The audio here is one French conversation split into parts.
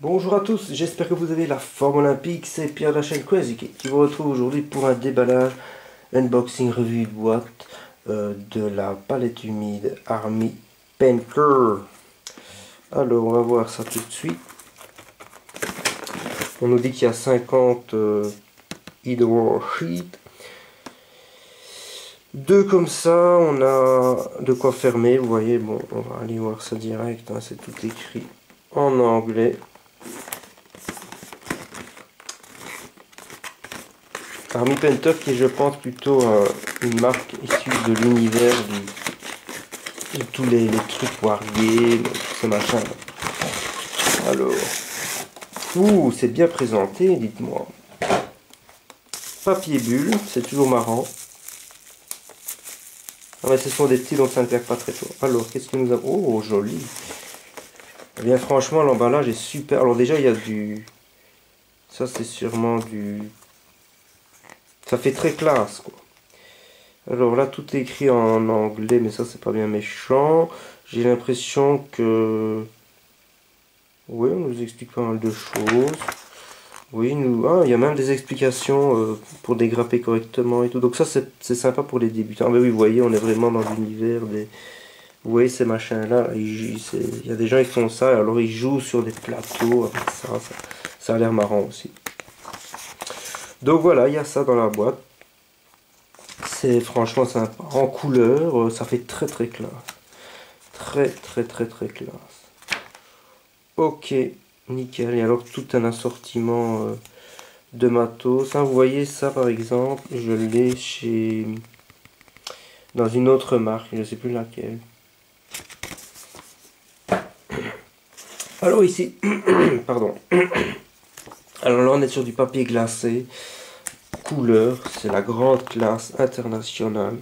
Bonjour à tous, j'espère que vous avez la forme olympique, c'est Pierre de la chaîne Crazy Kid qui vous retrouve aujourd'hui pour un déballage, unboxing, revue de boîte de la palette humide Army Painter. Alors on va voir ça tout de suite. On nous dit qu'il y a 50 hydro sheets. Deux comme ça, on a de quoi fermer, vous voyez, bon on va aller voir ça direct, hein, c'est tout écrit en anglais. Army Painter qui est je pense plutôt une marque issue de l'univers de tous les trucs Warrior, tout ce machin. Alors, c'est bien présenté, dites-moi. Papier bulle, c'est toujours marrant. Ah mais ce sont des petits donc ça ne perd pas très tôt. Alors, qu'est-ce que nous avons? Oh, joli. Eh bien franchement, l'emballage est super. Alors déjà, il y a du... Ça c'est sûrement du... Ça fait très classe, quoi. Alors là, tout est écrit en anglais, mais ça, c'est pas bien méchant. J'ai l'impression que... Oui, on nous explique pas mal de choses. Oui, il y a même des explications pour dégrapper correctement et tout. Donc ça, c'est sympa pour les débutants. Mais oui, vous voyez, on est vraiment dans l'univers des... Vous voyez ces machins-là, il y a des gens qui font ça, alors ils jouent sur des plateaux avec ça. Ça a l'air marrant aussi. Donc voilà, il y a ça dans la boîte. C'est franchement sympa. En couleur, ça fait très très classe. Très classe. Ok, nickel. Et alors tout un assortiment de matos. Hein, vous voyez ça par exemple, je l'ai chez... dans une autre marque, je ne sais plus laquelle. Alors ici, pardon. Alors là on est sur du papier glacé. Couleur, c'est la grande classe internationale.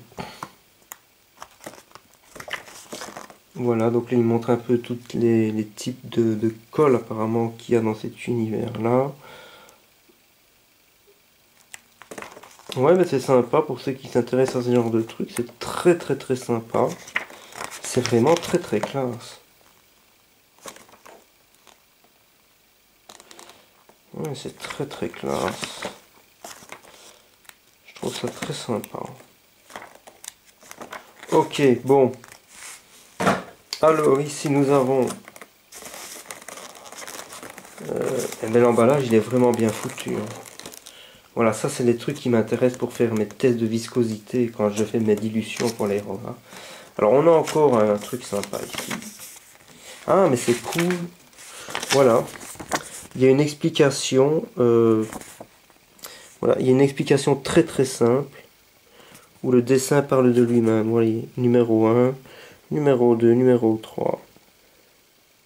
Voilà, donc là il montre un peu tous les types de colle apparemment qu'il y a dans cet univers-là. Ouais, mais c'est sympa pour ceux qui s'intéressent à ce genre de trucs, c'est très sympa. C'est vraiment très classe. Ouais, c'est très classe. Je trouve ça très sympa. Ok, bon. Alors ici nous avons... l'emballage il est vraiment bien foutu. Hein. Voilà, ça c'est les trucs qui m'intéressent pour faire mes tests de viscosité quand je fais mes dilutions pour les rollers. Alors on a encore un truc sympa ici. Ah mais c'est cool. Voilà. Il y a une explication. Voilà, il y a une explication très simple. Où le dessin parle de lui-même. Voilà, numéro 1, numéro 2, numéro 3,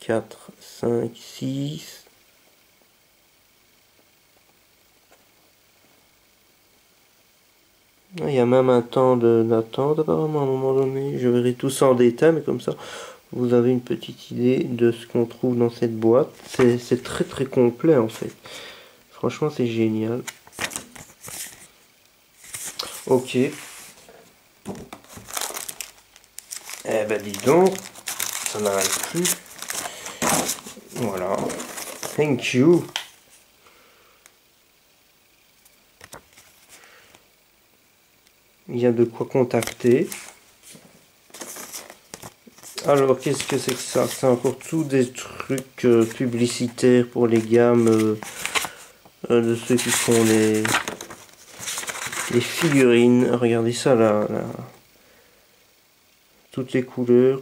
4, 5, 6. Il y a même un temps d'attente apparemment à un moment donné. Je verrai tout ça en détail, mais comme ça, vous avez une petite idée de ce qu'on trouve dans cette boîte. C'est très complet en fait. Franchement, c'est génial. Ok. Eh ben dis donc, ça n'arrête plus. Voilà. Thank you. Il y a de quoi contacter. Alors, qu'est-ce que c'est que ça? C'est encore tout des trucs publicitaires pour les gammes de ceux qui font les figurines. Regardez ça là, toutes les couleurs.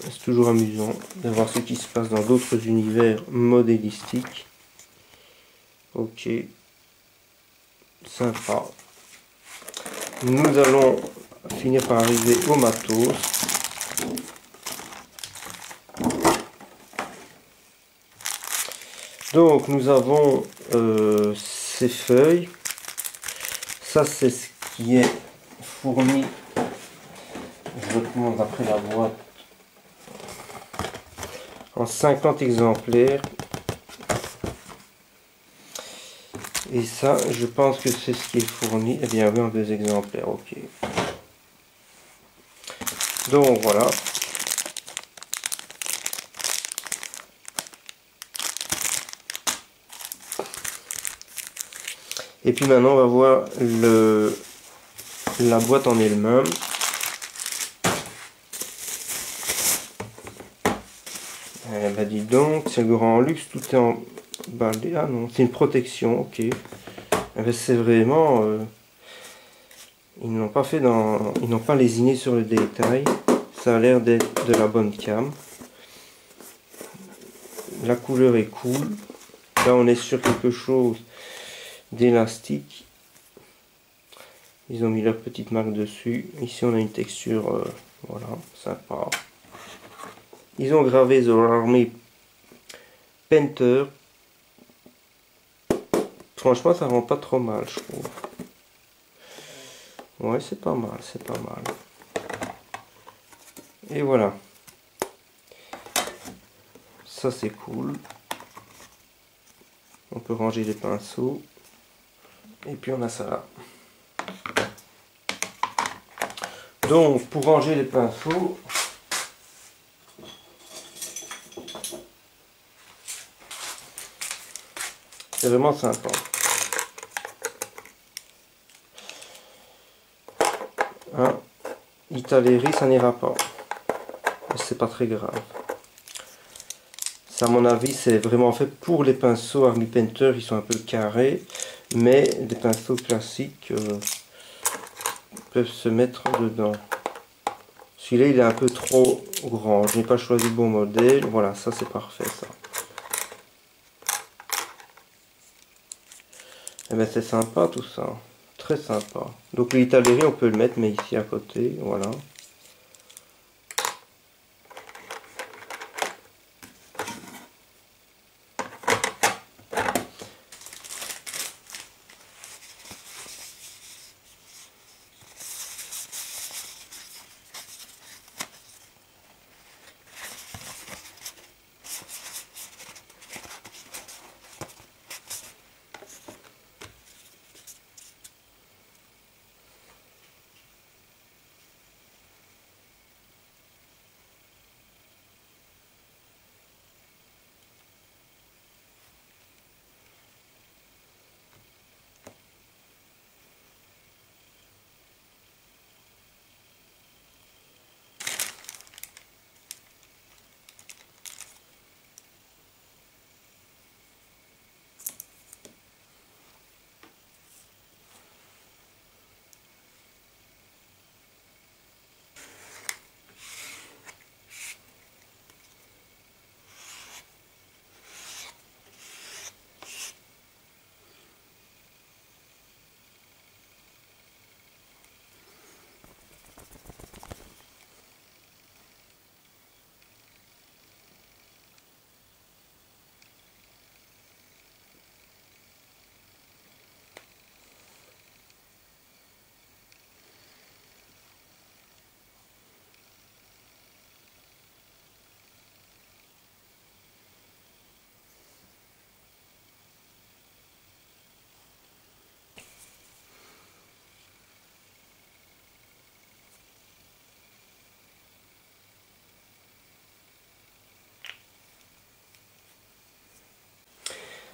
C'est toujours amusant de voir ce qui se passe dans d'autres univers modélistiques. Ok, sympa. Nous allons finir par arriver au matos. Donc nous avons ces feuilles. Ça c'est ce qui est fourni. Je recommande après la boîte. En 50 exemplaires. Et ça, je pense que c'est ce qui est fourni. Eh bien oui, en 2 exemplaires, ok. Donc voilà. Et puis maintenant on va voir la boîte en elle-même. Eh ben dis donc, c'est le grand luxe, tout est emballé. Ah non, c'est une protection, ok. Eh ben c'est vraiment... ils n'ont pas fait dans... Ils n'ont pas lésiné sur le détail. Ça a l'air d'être de la bonne cam. La couleur est cool. Là on est sur quelque chose d'élastique. Ils ont mis leur petite marque dessus. Ici on a une texture, voilà, sympa. Ils ont gravé The Army Painter. Franchement ça rend pas trop mal je trouve. Ouais c'est pas mal, c'est pas mal. Et voilà. Ça c'est cool. On peut ranger les pinceaux. Et puis on a ça là. Donc pour ranger les pinceaux, c'est vraiment sympa. Hein, Italeri ça n'ira pas. C'est pas très grave. Ça à mon avis c'est vraiment fait pour les pinceaux Army Painter, ils sont un peu carrés. Mais des pinceaux classiques peuvent se mettre dedans. Celui-là il est un peu trop grand, je n'ai pas choisi le bon modèle. Voilà, ça c'est parfait ça. Et bien c'est sympa tout ça, très sympa. Donc l'Italeri on peut le mettre mais ici à côté, voilà.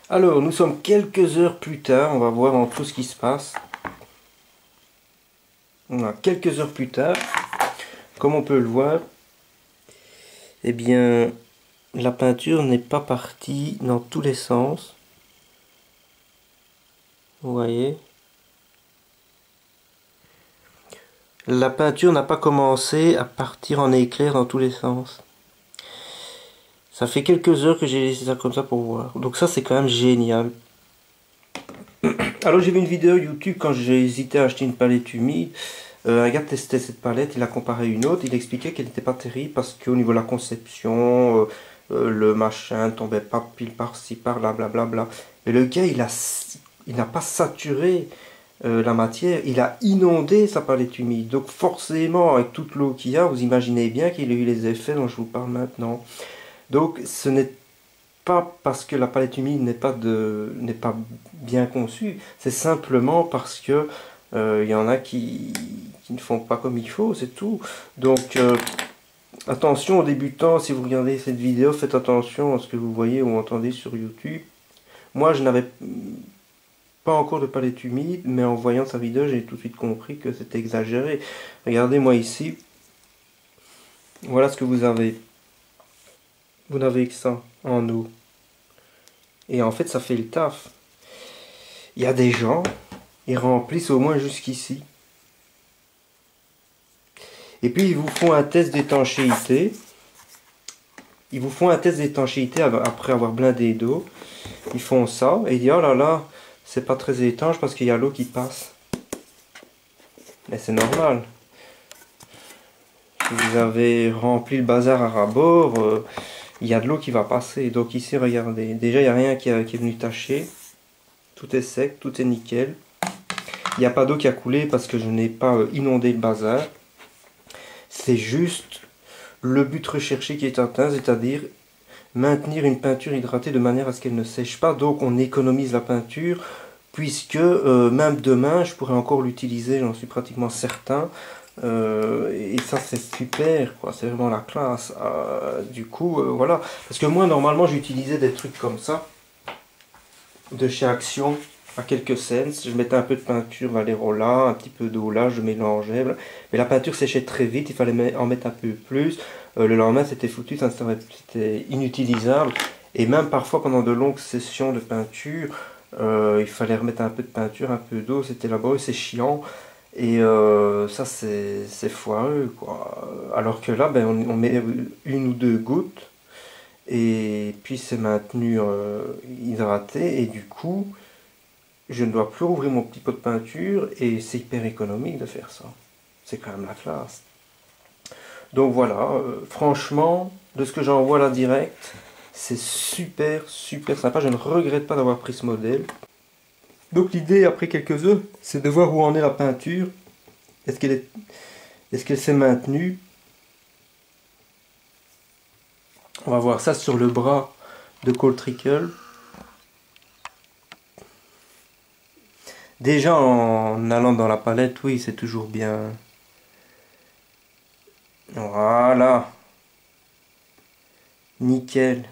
Alors, nous sommes quelques heures plus tard, on va voir en tout ce qui se passe. Voilà, quelques heures plus tard, comme on peut le voir, eh bien, la peinture n'est pas partie dans tous les sens. Vous voyez? La peinture n'a pas commencé à partir en éclair dans tous les sens. Ça fait quelques heures que j'ai laissé ça comme ça pour voir. Donc ça c'est quand même génial. Alors j'ai vu une vidéo YouTube quand j'ai hésité à acheter une palette humide. Un gars testait cette palette, il a comparé une autre, il expliquait qu'elle n'était pas terrible parce qu'au niveau de la conception, le machin tombait pas pile par-ci, par-là, blablabla. Mais le gars il n'a pas saturé la matière, il a inondé sa palette humide. Donc forcément avec toute l'eau qu'il y a, vous imaginez bien qu'il a eu les effets dont je vous parle maintenant. Donc ce n'est pas parce que la palette humide n'est pas bien conçue, c'est simplement parce que y en a qui ne font pas comme il faut, c'est tout. Donc attention aux débutants, si vous regardez cette vidéo, faites attention à ce que vous voyez ou entendez sur YouTube. Moi je n'avais pas encore de palette humide, mais en voyant sa vidéo, j'ai tout de suite compris que c'était exagéré. Regardez moi ici, voilà ce que vous avez. Vous n'avez que ça en eau. Et en fait, ça fait le taf. Il y a des gens, ils remplissent au moins jusqu'ici. Et puis, ils vous font un test d'étanchéité. Ils vous font un test d'étanchéité après avoir blindé d'eau. Ils font ça et ils disent, oh là là, c'est pas très étanche parce qu'il y a l'eau qui passe. Mais c'est normal. Si vous avez rempli le bazar à ras-bord, il y a de l'eau qui va passer. Donc ici, regardez, déjà, il n'y a rien qui est venu tacher. Tout est sec, tout est nickel. Il n'y a pas d'eau qui a coulé parce que je n'ai pas inondé le bazar. C'est juste le but recherché qui est atteint, c'est-à-dire maintenir une peinture hydratée de manière à ce qu'elle ne sèche pas. Donc on économise la peinture, puisque même demain, je pourrais encore l'utiliser, j'en suis pratiquement certain. Et ça c'est super, quoi, c'est vraiment la classe. Du coup, voilà. Parce que moi, normalement, j'utilisais des trucs comme ça, de chez Action, à quelques cents. Je mettais un peu de peinture Valerola, un petit peu d'eau là, je mélangeais. Voilà. Mais la peinture séchait très vite, il fallait en mettre un peu plus. Le lendemain, c'était foutu, c'était inutilisable. Et même parfois, pendant de longues sessions de peinture, il fallait remettre un peu de peinture, un peu d'eau, c'était laborieux, c'est chiant. Et ça, c'est foireux, quoi. Alors que là, ben, on met une ou deux gouttes, et puis c'est maintenu hydraté, et du coup, je ne dois plus rouvrir mon petit pot de peinture, et c'est hyper économique de faire ça. C'est quand même la classe. Donc voilà, franchement, de ce que j'en vois là direct, c'est super, super sympa. Je ne regrette pas d'avoir pris ce modèle. Donc l'idée, après quelques heures, c'est de voir où en est la peinture. Est-ce qu'elle s'est maintenue? On va voir ça sur le bras de Cold Trickle. Déjà en allant dans la palette, oui, c'est toujours bien. Voilà. Nickel.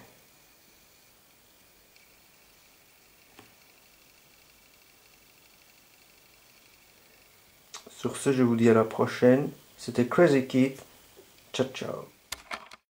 Sur ce, je vous dis à la prochaine. C'était Crazy Kid. Ciao, ciao.